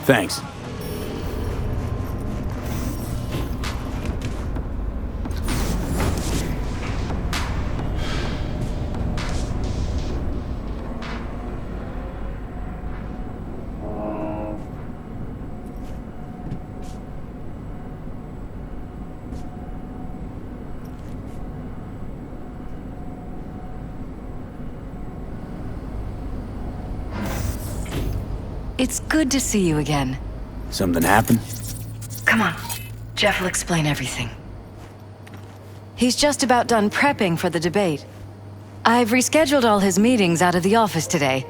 Thanks. It's good to see you again. Something happened? Come on. Jeff will explain everything. He's just about done prepping for the debate. I've rescheduled all his meetings out of the office today.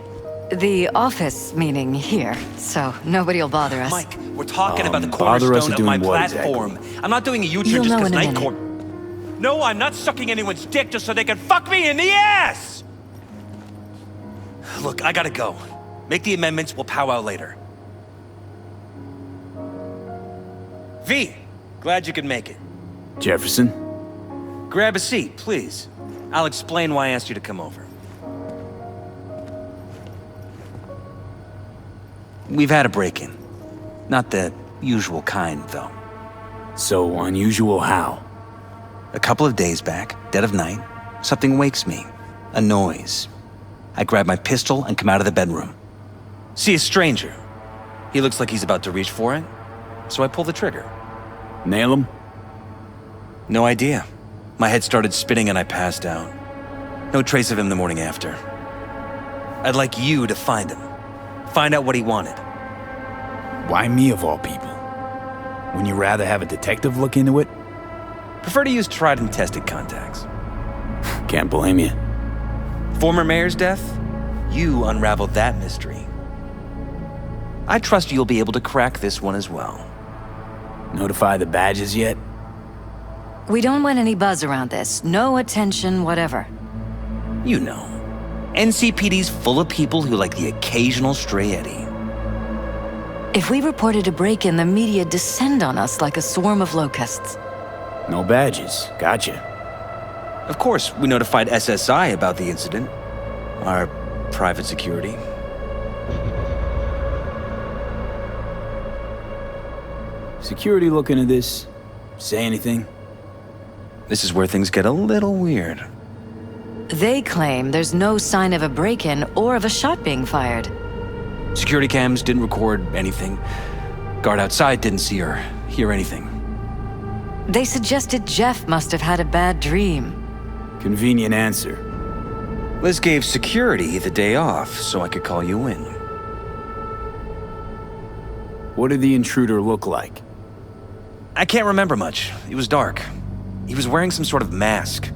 The office meaning here, so nobody'll bother us. Mike, we're talking about the bother us cornerstone of my doing what platform. exactly? I'm not doing a U-turn You'll just know because in a Night minute. Court... No, I'm not sucking anyone's dick just so they can fuck me in the ass! Look, I gotta go. Make the amendments, we'll powwow later. V, glad you could make it. Jefferson? Grab a seat, please. I'll explain why I asked you to come over. We've had a break-in. Not the usual kind, though. So unusual how? A couple of days back, dead of night, something wakes me. A noise. I grab my pistol and come out of the bedroom. See a stranger. He looks like he's about to reach for it, so I pull the trigger. Nail him? No idea. My head started spinning and I passed out. No trace of him the morning after. I'd like you to find him. Find out what he wanted. Why me of all people? Wouldn't you rather have a detective look into it? Prefer to use tried and tested contacts. Can't blame you. Former mayor's death? You unraveled that mystery. I trust you'll be able to crack this one as well. Notify the badges yet? We don't want any buzz around this. No attention, whatever. You know, NCPD's full of people who like the occasional stray eddy. If we reported a break-in, the media descend on us like a swarm of locusts. No badges. Gotcha. Of course, we notified SSI about the incident. Our private security. Security looking at this? Say anything? This is where things get a little weird. They claim there's no sign of a break-in or of a shot being fired. Security cams didn't record anything. Guard outside didn't see or hear anything. They suggested Jeff must have had a bad dream. Convenient answer. Liz gave security the day off so I could call you in. What did the intruder look like? I can't remember much. It was dark. He was wearing some sort of mask.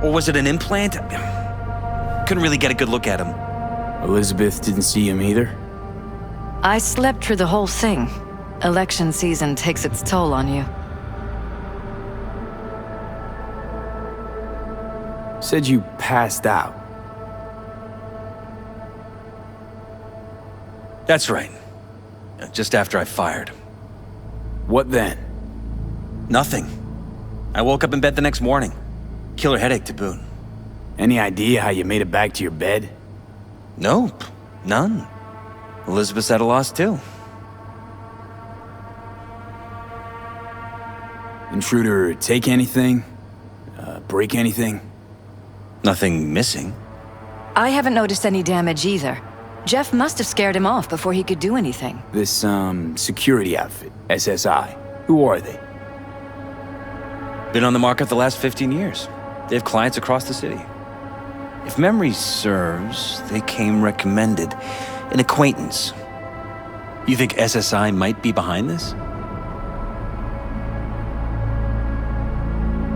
Or was it an implant? Couldn't really get a good look at him. Elizabeth didn't see him either? I slept through the whole thing. Election season takes its toll on you. Said you passed out. That's right. Just after I fired. What then? Nothing. I woke up in bed the next morning. Killer headache to boot. Any idea how you made it back to your bed? Nope. None. Elizabeth's at a loss too. Intruder take anything? Break anything? Nothing missing. I haven't noticed any damage either. Jeff must have scared him off before he could do anything. This, security outfit, SSI. Who are they? Been on the market the last 15 years. They have clients across the city. If memory serves, they came recommended. An acquaintance. You think SSI might be behind this?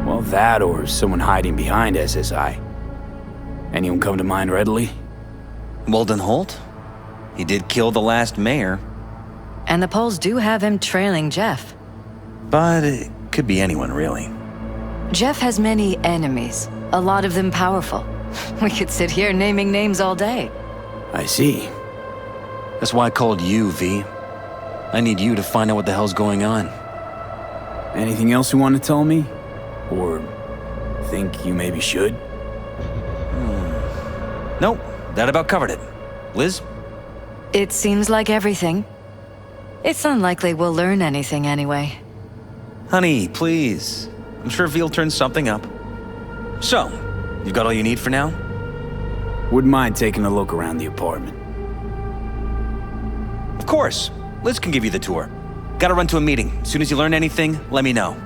Well, that or someone hiding behind SSI. Anyone come to mind readily? Walden Holt? He did kill the last mayor. And the polls do have him trailing Jeff. But it could be anyone, really. Jeff has many enemies, a lot of them powerful. We could sit here naming names all day. I see. That's why I called you, V. I need you to find out what the hell's going on. Anything else you want to tell me? Or think you maybe should? Nope, that about covered it. Liz, It seems like everything. It's unlikely we'll learn anything anyway. Honey, please. I'm sure Veal turned something up. So, you've got all you need for now? Wouldn't mind taking a look around the apartment. Of course. Liz can give you the tour. Gotta run to a meeting. As soon as you learn anything, let me know.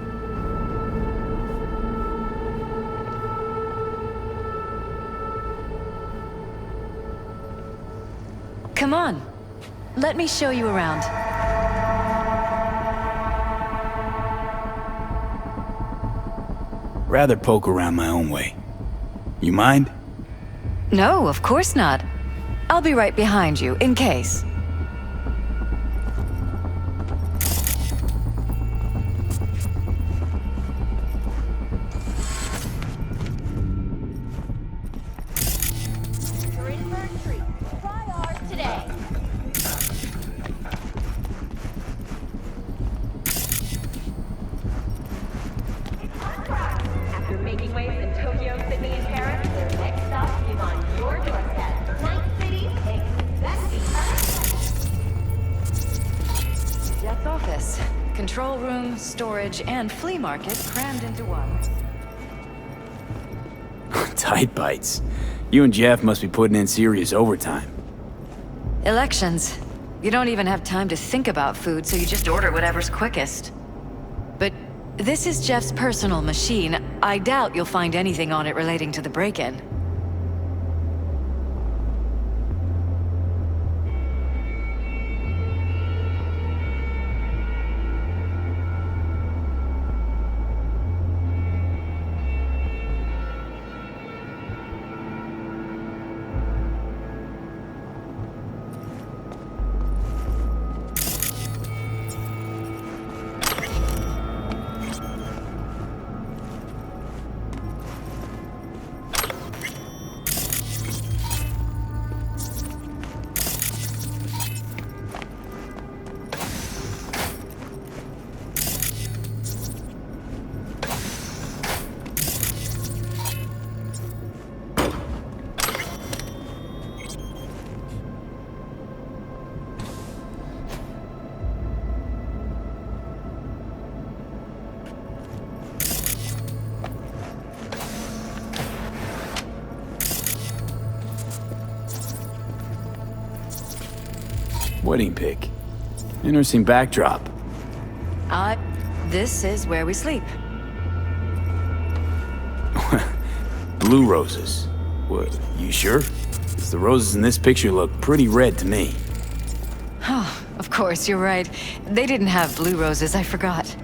Come on. Let me show you around. Rather poke around my own way. You mind? No, of course not. I'll be right behind you, in case. Control room, storage, and flea market crammed into one. Tight bites. You and Jeff must be putting in serious overtime. Elections. You don't even have time to think about food, so you just order whatever's quickest. But this is Jeff's personal machine. I doubt you'll find anything on it relating to the break-in. Wedding pic. Interesting backdrop. This is where we sleep. Blue roses. What, you sure? 'Cause the roses in this picture look pretty red to me. Oh, of course, you're right. They didn't have blue roses, I forgot.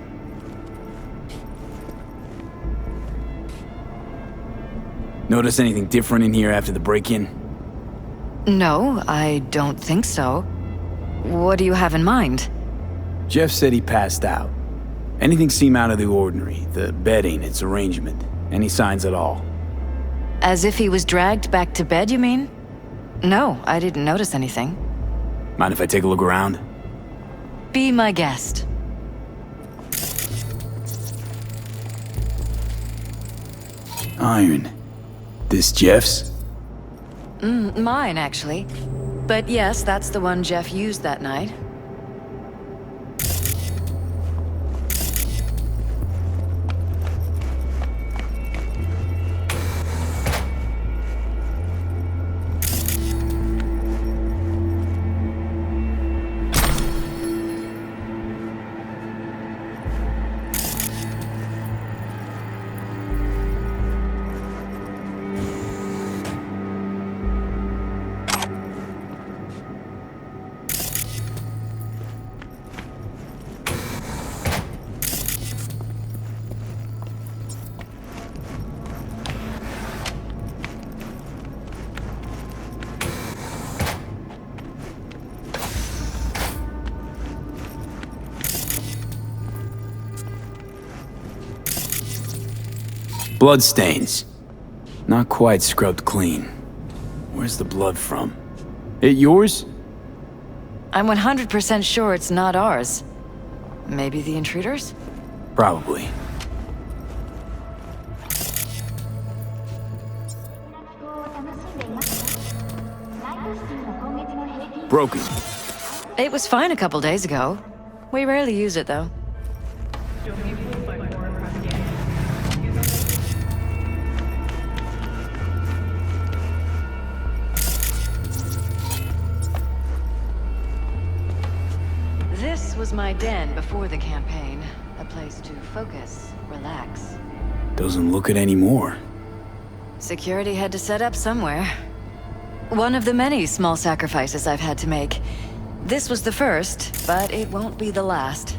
Notice anything different in here after the break-in? No, I don't think so. What do you have in mind? Jeff said he passed out. Anything seem out of the ordinary? The bedding, its arrangement? Any signs at all? As if he was dragged back to bed, you mean? No, I didn't notice anything. Mind if I take a look around? Be my guest. Iron. This Jeff's? Mine, actually. But yes, that's the one Jeff used that night. Bloodstains. Not quite scrubbed clean. Where's the blood from? It yours? I'm 100% sure it's not ours. Maybe the intruders? Probably. Broken. It was fine a couple days ago. We rarely use it, though. This was my den before the campaign. A place to focus, relax. Doesn't look it anymore. Security had to set up somewhere. One of the many small sacrifices I've had to make. This was the first, but it won't be the last.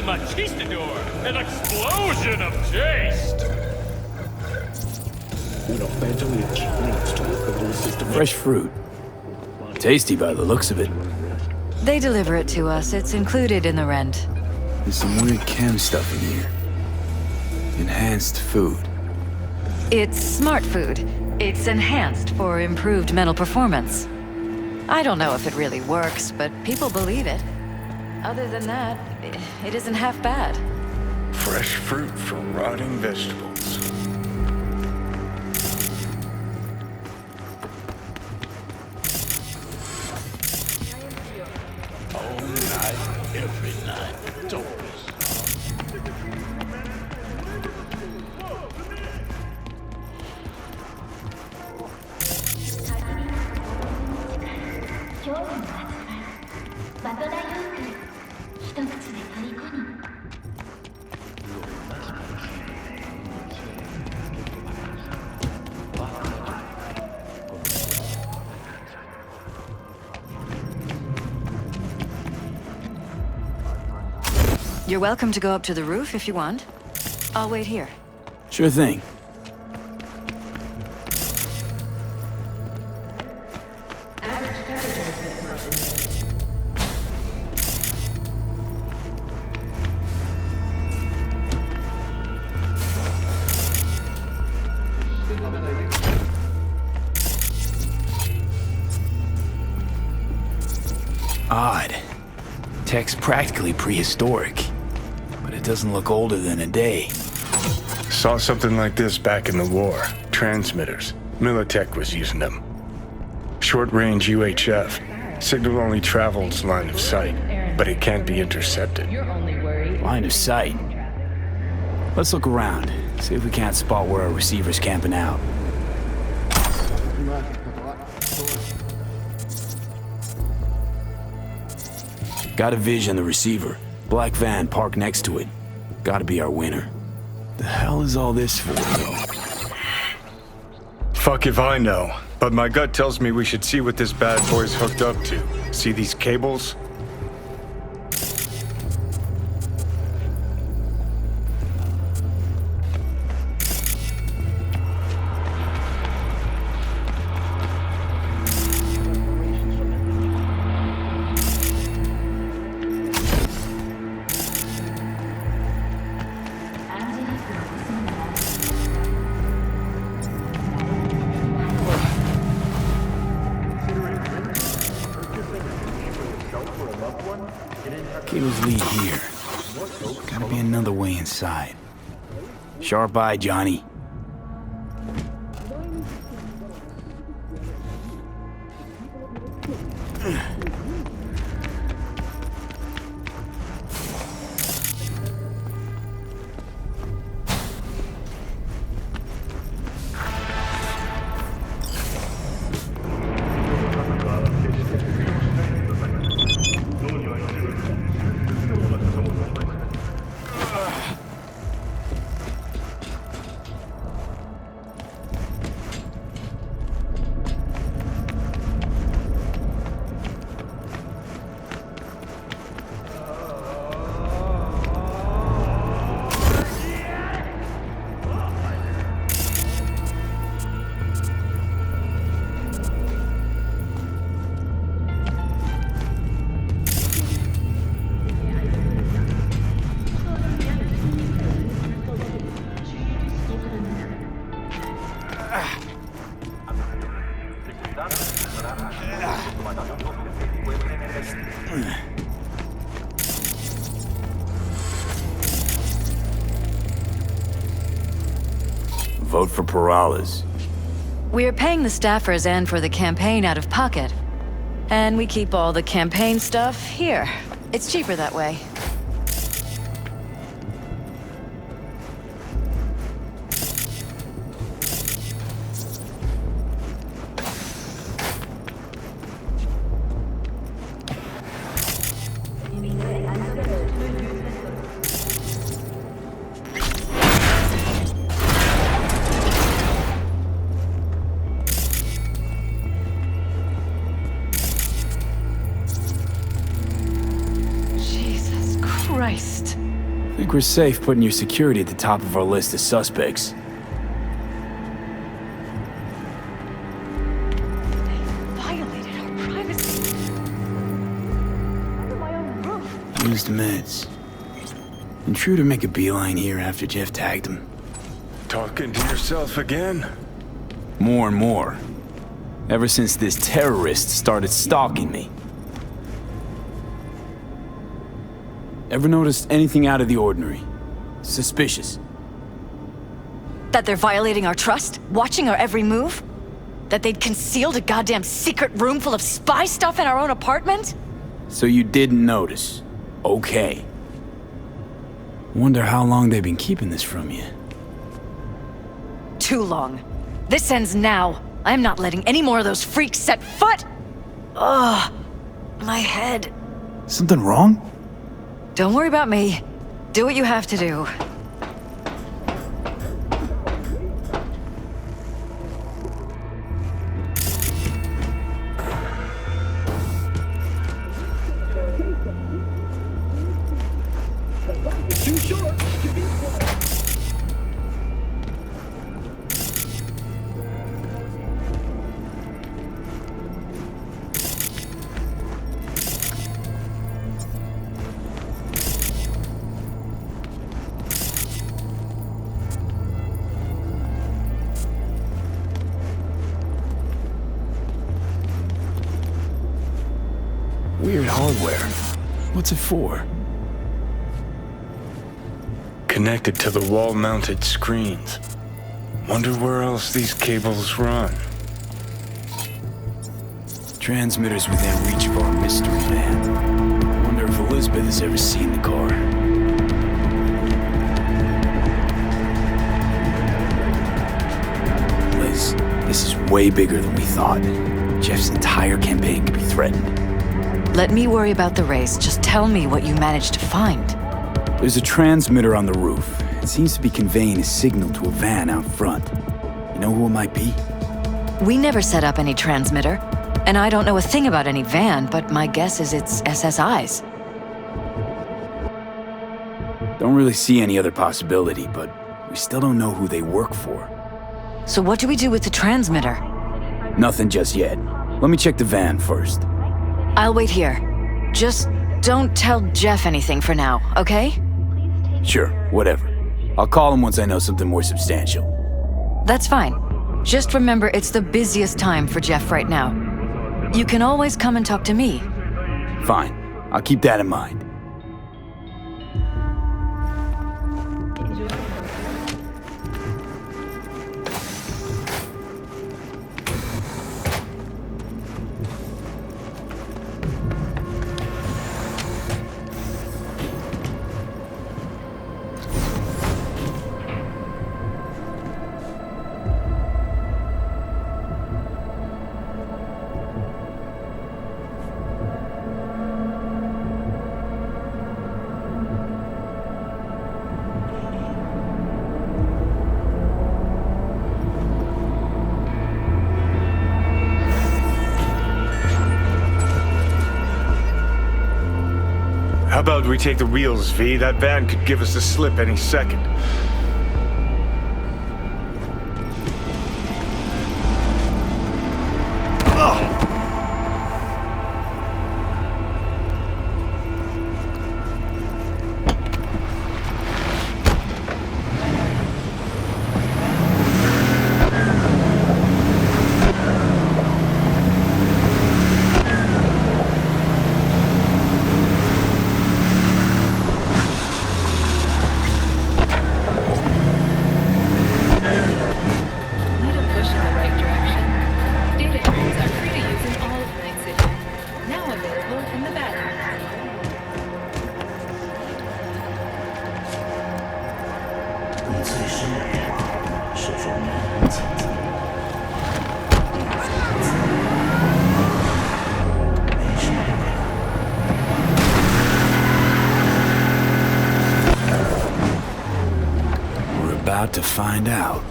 Machistador! An explosion of taste! Fresh fruit. Tasty by the looks of it. They deliver it to us. It's included in the rent. There's some weird chem stuff in here. Enhanced food. It's smart food. It's enhanced for improved mental performance. I don't know if it really works, but people believe it. Other than that, it isn't half bad. Fresh fruit from rotting vegetables. All night, every night, don't. You're welcome to go up to the roof if you want. I'll wait here. Sure thing. Odd. Tech's practically prehistoric, but it doesn't look older than a day. Saw something like this back in the war. Transmitters. Militech was using them. Short-range UHF. Signal only travels line of sight, but it can't be intercepted. Line of sight. Let's look around, see if we can't spot where our receiver's camping out. Got a vision of the receiver. Black van parked next to it. Gotta be our winner. The hell is all this for, though? Fuck if I know, but my gut tells me we should see what this bad boy's hooked up to. See these cables? Cables lead here. Gotta be another way inside. Sharp eye, Johnny. Vote for Perales. We're paying the staffers and for the campaign out of pocket. And we keep all the campaign stuff here. It's cheaper that way. Christ. I think we're safe putting your security at the top of our list of suspects. They violated our privacy. Under my own roof. Used meds. Intruder make a beeline here after Jeff tagged him. Talking to yourself again? More and more. Ever since this terrorist started stalking me. Ever noticed anything out of the ordinary? Suspicious? That they're violating our trust? Watching our every move? That they'd concealed a goddamn secret room full of spy stuff in our own apartment? So you didn't notice. Okay. Wonder how long they've been keeping this from you. Too long. This ends now. I'm not letting any more of those freaks set foot! Ugh. My head. Something wrong? Don't worry about me. Do what you have to do. Weird hardware. What's it for? Connected to the wall-mounted screens. Wonder where else these cables run. Transmitters within reach of our mystery van. Wonder if Elizabeth has ever seen the car. Liz, this is way bigger than we thought. Jeff's entire campaign could be threatened. Let me worry about the race. Just tell me what you managed to find. There's a transmitter on the roof. It seems to be conveying a signal to a van out front. You know who it might be? We never set up any transmitter, and I don't know a thing about any van, but my guess is it's SSI's. Don't really see any other possibility, but we still don't know who they work for. So what do we do with the transmitter? Nothing just yet. Let me check the van first. I'll wait here. Just don't tell Jeff anything for now, okay? Sure, whatever. I'll call him once I know something more substantial. That's fine. Just remember it's the busiest time for Jeff right now. You can always come and talk to me. Fine. I'll keep that in mind. How about we take the wheels, V? That van could give us the slip any second. about to find out.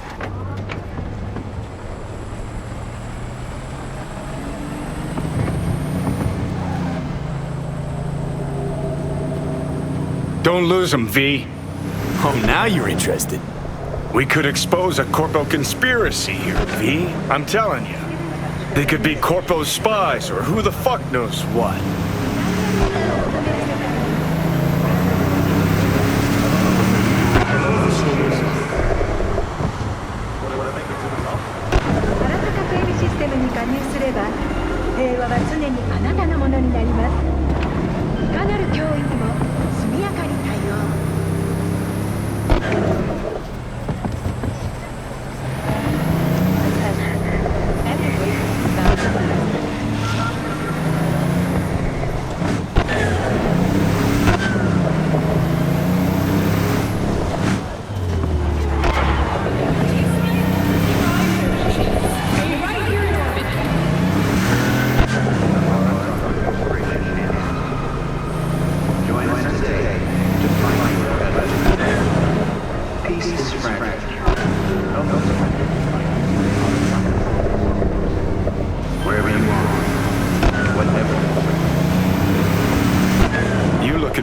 Don't lose them, V. Oh, now you're interested. We could expose a Corpo conspiracy here, V. I'm telling you. They could be Corpo's spies, or who the fuck knows what.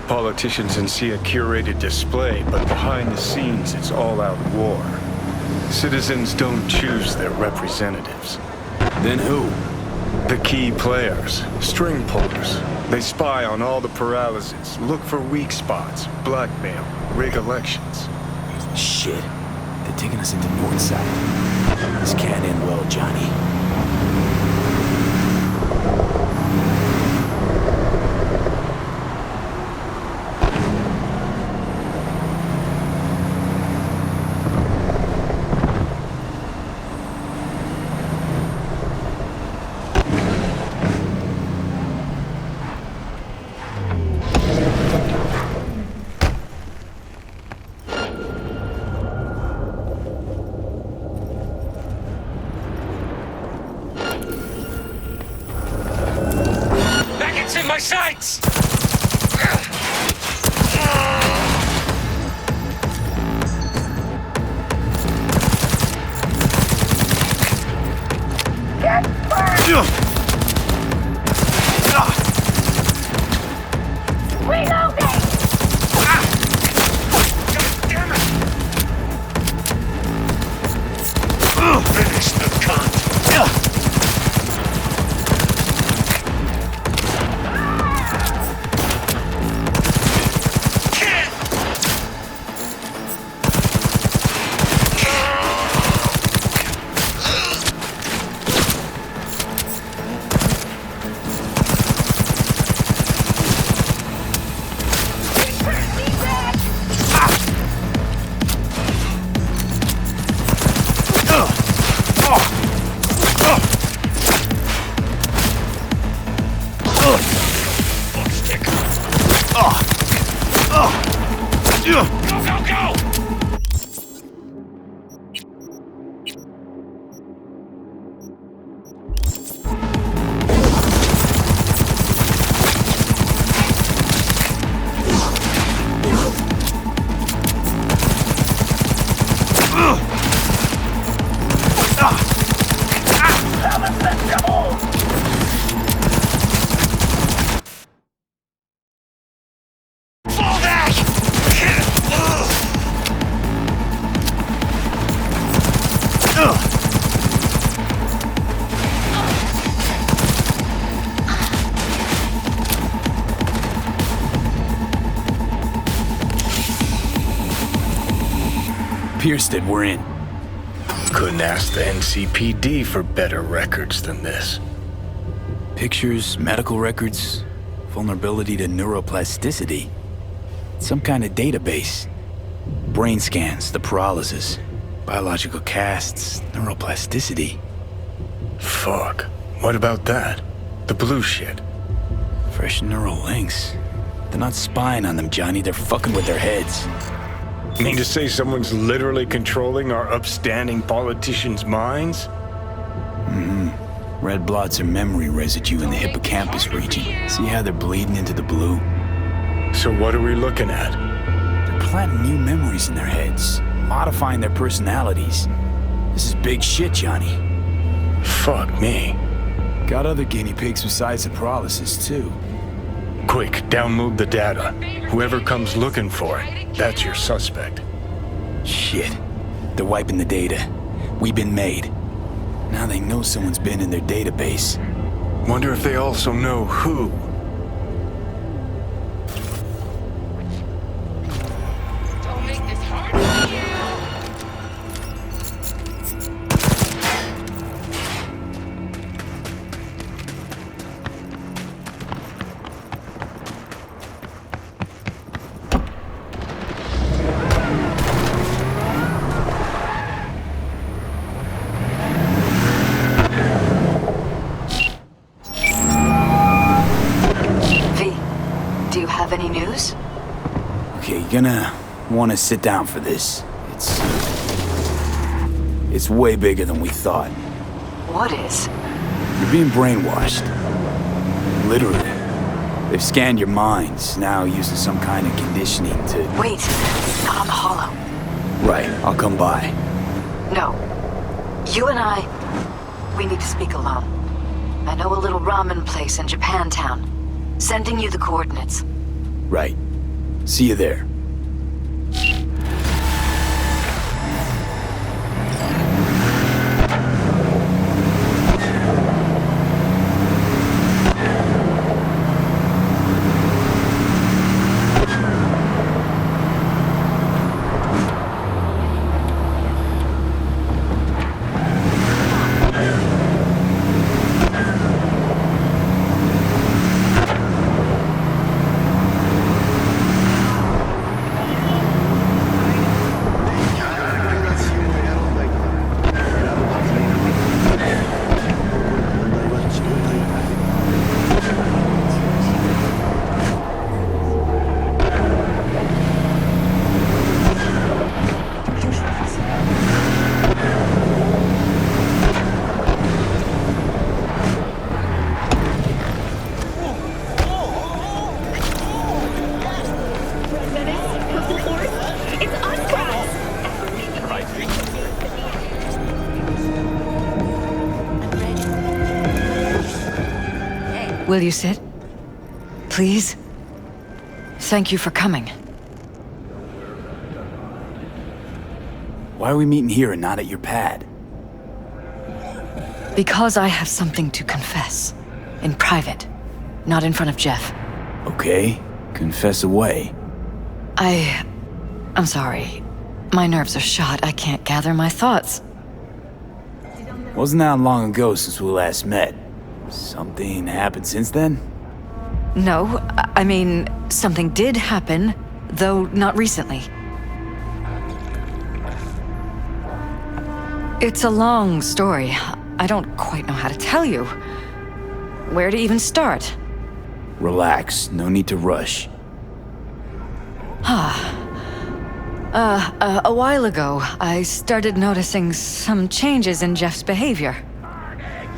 Politicians and see a curated display, but behind the scenes it's all-out war. Citizens don't choose their representatives. Then who? The key players, string pullers. They spy on all the paralysis, look for weak spots, blackmail, rig elections. Shit. They're taking us into Northside. This can't end well, Johnny. My sights! Pierced it, we're in. Couldn't ask the NCPD for better records than this. Pictures, medical records, vulnerability to neuroplasticity. Some kind of database. Brain scans, the paralysis, biological casts, neuroplasticity. Fuck. What about that? The blue shit. Fresh neural links. They're not spying on them, Johnny. They're fucking with their heads. Mean to say someone's literally controlling our upstanding politicians' minds? Mm-hmm. Red blots are memory residue in the hippocampus region. See how they're bleeding into the blue? So what are we looking at? They're planting new memories in their heads. modifying their personalities. This is big shit, Johnny. Fuck me. Got other guinea pigs besides the paralysis, too. Quick, download the data. Whoever comes looking for it, that's your suspect. Shit. They're wiping the data. We've been made. Now they know someone's been in their database. Wonder if they also know who. Don't make this hard for you. Do you have any news? Okay, you're gonna want to sit down for this. It's way bigger than we thought. What is? You're being brainwashed. Literally. They've scanned your minds, now using some kind of conditioning to... Wait, I'm hollow. Right, I'll come by. No. You and we need to speak alone. I know a little ramen place in Japantown. Sending you the coordinates. Right. See you there. Will you sit? Please? Thank you for coming. Why are we meeting here and not at your pad? Because I have something to confess. In private. Not in front of Jeff. Okay, confess away. I'm sorry. My nerves are shot. I can't gather my thoughts. Wasn't that long ago since we last met? Something happened since then? No, I mean, something did happen, though not recently. It's a long story. I don't quite know how to tell you. Where to even start? Relax, no need to rush. A while ago, I started noticing some changes in Jeff's behavior.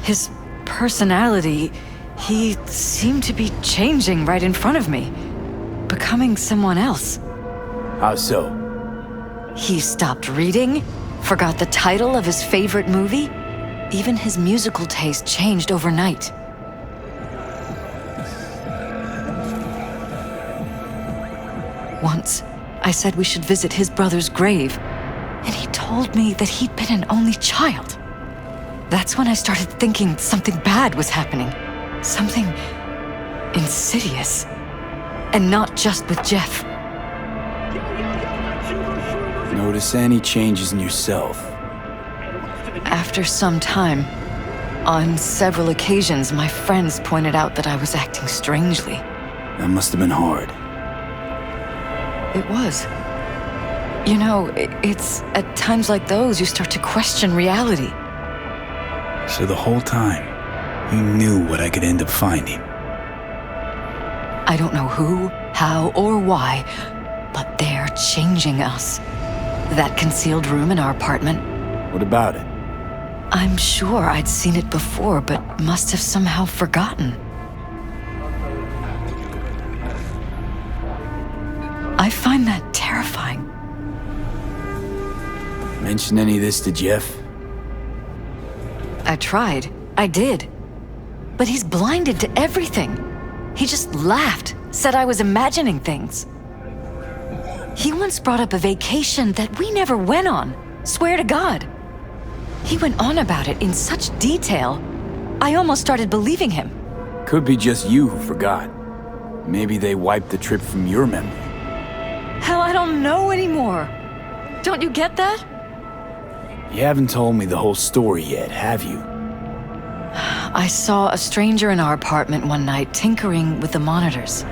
His personality, he seemed to be changing right in front of me, becoming someone else. How so? He stopped reading, forgot the title of his favorite movie. Even his musical taste changed overnight. Once, I said we should visit his brother's grave, and he told me that he'd been an only child. That's when I started thinking something bad was happening. Something insidious. And not just with Jeff. Notice any changes in yourself? After some time, on several occasions, my friends pointed out that I was acting strangely. That must have been hard. It was. You know, it's at times like those you start to question reality. So the whole time, you knew what I could end up finding. I don't know who, how, or why, but they're changing us. That concealed room in our apartment. What about it? I'm sure I'd seen it before, but must have somehow forgotten. I find that terrifying. Mention any of this to Jeff? I tried. I did. But he's blinded to everything. He just laughed, said I was imagining things. He once brought up a vacation that we never went on. Swear to God. He went on about it in such detail, I almost started believing him. Could be just you who forgot. Maybe they wiped the trip from your memory. Hell, I don't know anymore. Don't you get that? You haven't told me the whole story yet, have you? I saw a stranger in our apartment one night tinkering with the monitors.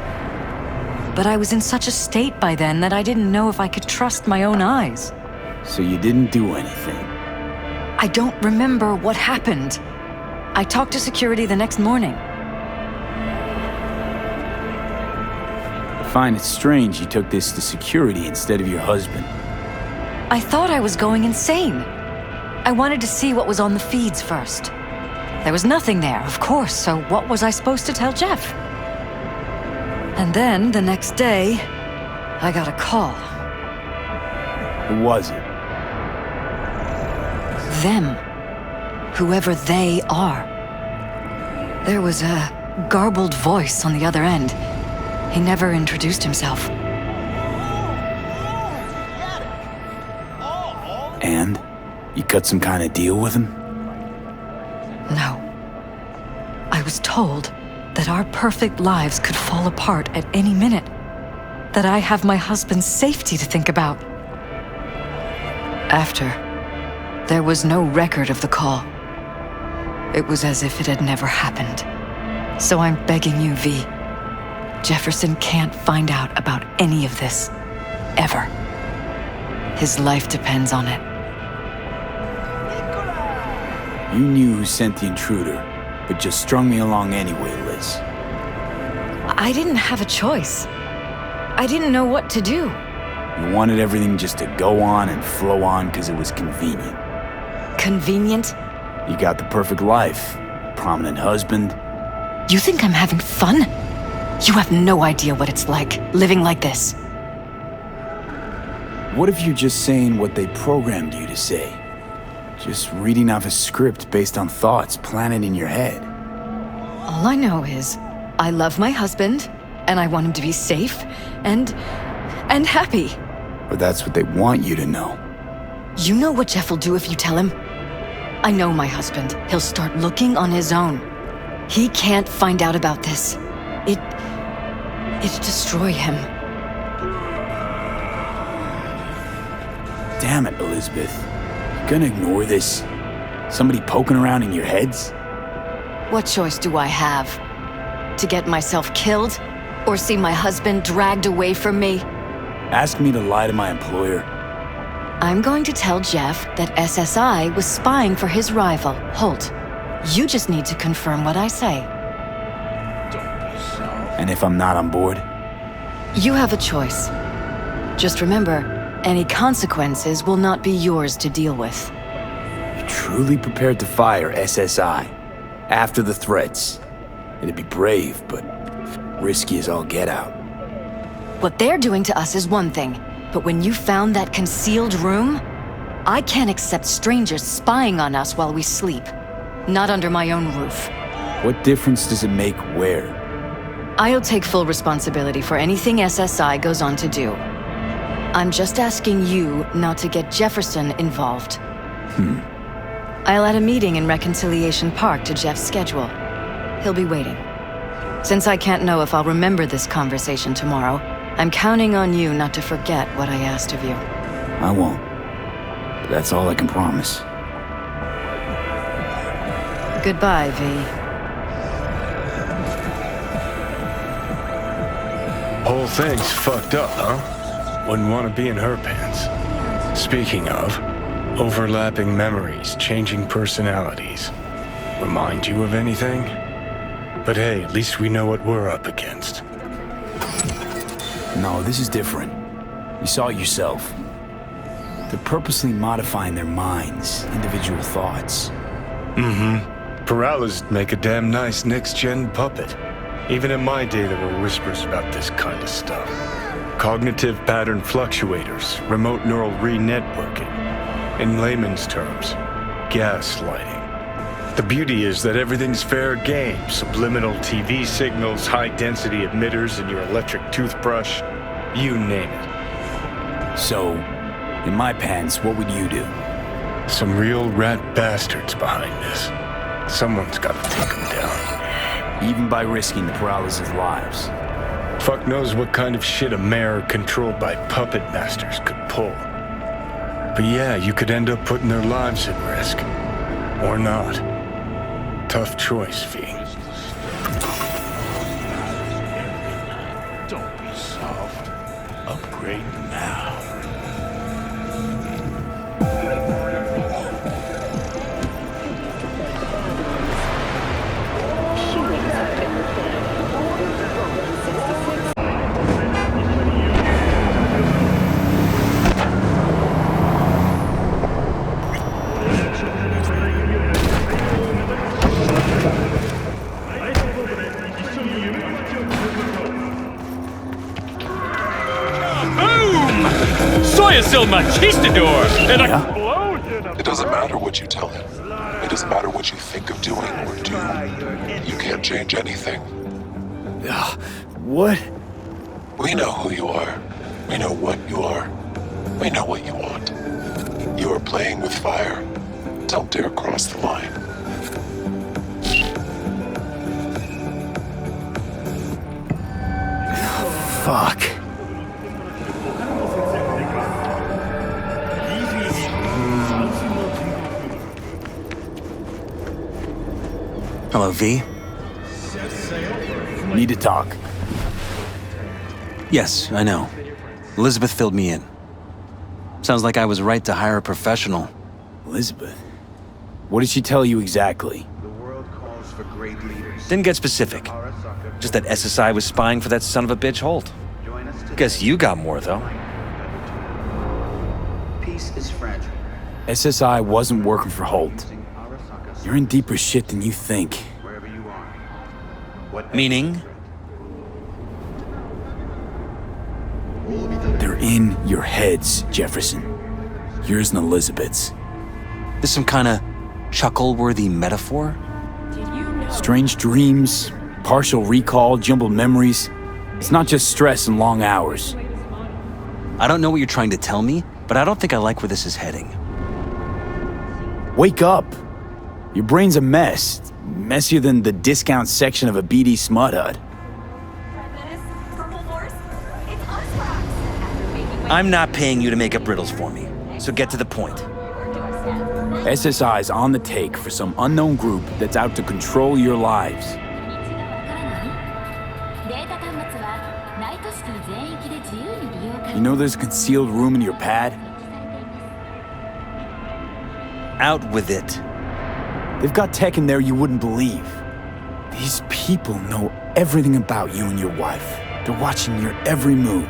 But I was in such a state by then that I didn't know if I could trust my own eyes. So you didn't do anything? I don't remember what happened. I talked to security the next morning. I find it strange you took this to security instead of your husband. I thought I was going insane. I wanted to see what was on the feeds first. There was nothing there, of course, so what was I supposed to tell Jeff? And then, the next day, I got a call. Who was it? Them. Whoever they are. There was a garbled voice on the other end. He never introduced himself. And? You cut some kind of deal with him? No. I was told that our perfect lives could fall apart at any minute. That I have my husband's safety to think about. After, there was no record of the call. It was as if it had never happened. So I'm begging you, V. Jefferson can't find out about any of this. Ever. His life depends on it. You knew who sent the intruder, but just strung me along anyway, Liz. I didn't have a choice. I didn't know what to do. You wanted everything just to go on and flow on because it was convenient. Convenient? You got the perfect life. Prominent husband. You think I'm having fun? You have no idea what it's like, living like this. What if you're just saying what they programmed you to say? Just reading off a script based on thoughts planted in your head. All I know is, I love my husband, and I want him to be safe, and happy. Or that's what they want you to know. You know what Jeff will do if you tell him? I know my husband. He'll start looking on his own. He can't find out about this. It'd destroy him. Damn it, Elizabeth. You gonna ignore this? Somebody poking around in your heads? What choice do I have? To get myself killed? Or see my husband dragged away from me? Ask me to lie to my employer. I'm going to tell Jeff that SSI was spying for his rival, Holt. You just need to confirm what I say. And if I'm not on board? You have a choice. Just remember, any consequences will not be yours to deal with. You're truly prepared to fire SSI after the threats. It'd be brave, but risky as all get out. What they're doing to us is one thing, but when you found that concealed room, I can't accept strangers spying on us while we sleep. Not under my own roof. What difference does it make where? I'll take full responsibility for anything SSI goes on to do. I'm just asking you not to get Jefferson involved. I'll add a meeting in Reconciliation Park to Jeff's schedule. He'll be waiting. Since I can't know if I'll remember this conversation tomorrow, I'm counting on you not to forget what I asked of you. I won't. But that's all I can promise. Goodbye, V. Whole thing's fucked up, huh? Wouldn't want to be in her pants. Speaking of, overlapping memories, changing personalities. Remind you of anything? But hey, at least we know what we're up against. No, this is different. You saw it yourself. They're purposely modifying their minds, individual thoughts. Paralysis make a damn nice next-gen puppet. Even in my day, there were whispers about this kind of stuff. Cognitive pattern fluctuators, remote neural re-networking. In layman's terms, gaslighting. The beauty is that everything's fair game. Subliminal TV signals, high-density emitters in your electric toothbrush, you name it. So, in my pants, what would you do? Some real rat bastards behind this. Someone's got to take them down. Even by risking the paralysis of lives. Fuck knows what kind of shit a mayor controlled by puppet masters could pull. But yeah, you could end up putting their lives at risk. Or not. Tough choice, V. Don't be soft. Upgrade now. Still machistador and a It doesn't matter what you tell him. It doesn't matter what you think of doing or do. You can't change anything. What? We know who you are. We know what you are. We know what you want. You are playing with fire. Don't dare cross the line. Fuck. Hello, V? Need to talk. Yes, I know. Elizabeth filled me in. Sounds like I was right to hire a professional. Elizabeth? What did she tell you exactly? Didn't get specific. Just that SSI was spying for that son of a bitch Holt. Guess you got more, though. Peace is fragile. SSI wasn't working for Holt. You're in deeper shit than you think. Wherever you are. Meaning? They're in your heads, Jefferson. Yours and Elizabeth's. This some kind of chuckle-worthy metaphor? Strange dreams, partial recall, jumbled memories. It's not just stress and long hours. I don't know what you're trying to tell me, but I don't think I like where this is heading. Wake up! Your brain's a mess. Messier than the discount section of a BD smut hut. I'm not paying you to make up riddles for me, so get to the point. SSI's on the take for some unknown group that's out to control your lives. You know there's a concealed room in your pad? Out with it. They've got tech in there you wouldn't believe. These people know everything about you and your wife. They're watching your every move.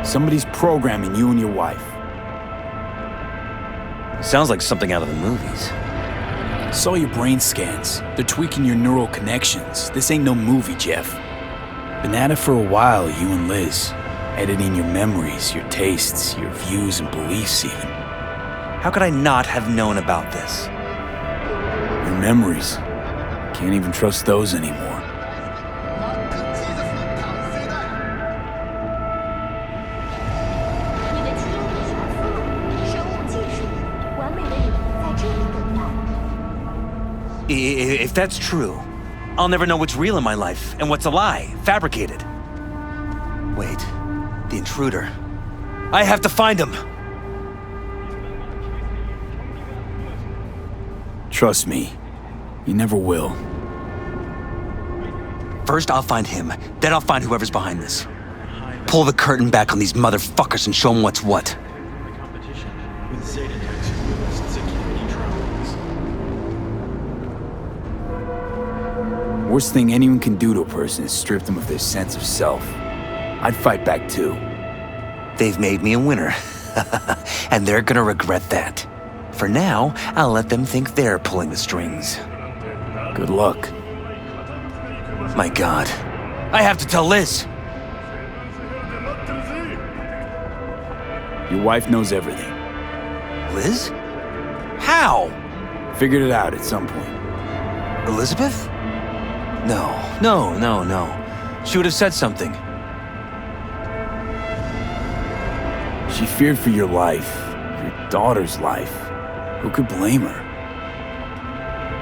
Somebody's programming you and your wife. Sounds like something out of the movies. Saw your brain scans. They're tweaking your neural connections. This ain't no movie, Jeff. Been at it for a while, you and Liz. Editing your memories, your tastes, your views and beliefs even. How could I not have known about this? Your memories. Can't even trust those anymore. If that's true, I'll never know what's real in my life and what's a lie, fabricated. Wait, the intruder. I have to find him! Trust me, you never will. First, I'll find him, then I'll find whoever's behind this. Pull the curtain back on these motherfuckers and show them what's what. Worst thing anyone can do to a person is strip them of their sense of self. I'd fight back too. They've made me a winner, and they're gonna regret that. For now, I'll let them think they're pulling the strings. Good luck. My God, I have to tell Liz. Your wife knows everything. Liz? How? Figured it out at some point. Elizabeth? No. She would have said something. She feared for your life, your daughter's life. Who could blame her?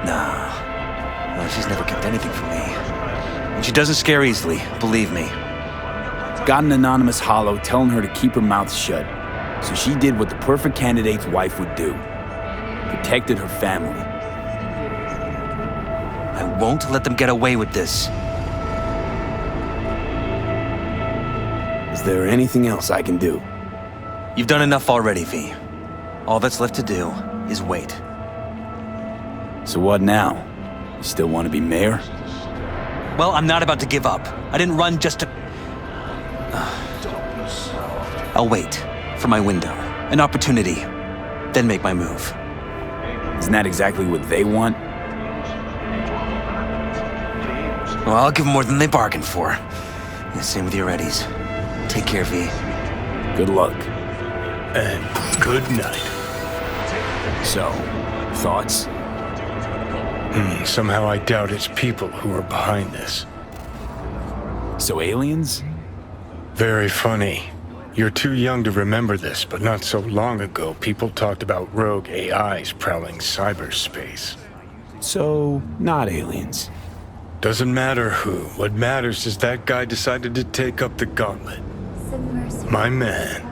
No, she's never kept anything from me. And she doesn't scare easily, believe me. Got an anonymous hollow telling her to keep her mouth shut. So she did what the perfect candidate's wife would do. Protected her family. I won't let them get away with this. Is there anything else I can do? You've done enough already, V. All that's left to do is wait. So what now? You still want to be mayor? Well, I'm not about to give up. I didn't run just to... I'll wait for my window, an opportunity, then make my move. Isn't that exactly what they want? Well, I'll give them more than they bargained for. And same with your readies. Take care, V. Good luck. And good night. So, thoughts? Somehow I doubt it's people who are behind this. So aliens? Very funny. You're too young to remember this, but not so long ago, people talked about rogue AIs prowling cyberspace. So, not aliens. Doesn't matter who. What matters is that guy decided to take up the gauntlet. My man.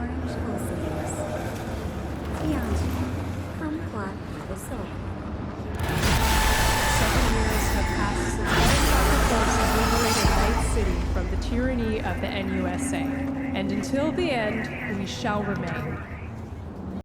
Tyranny of the NUSA, and until the end, we shall remain.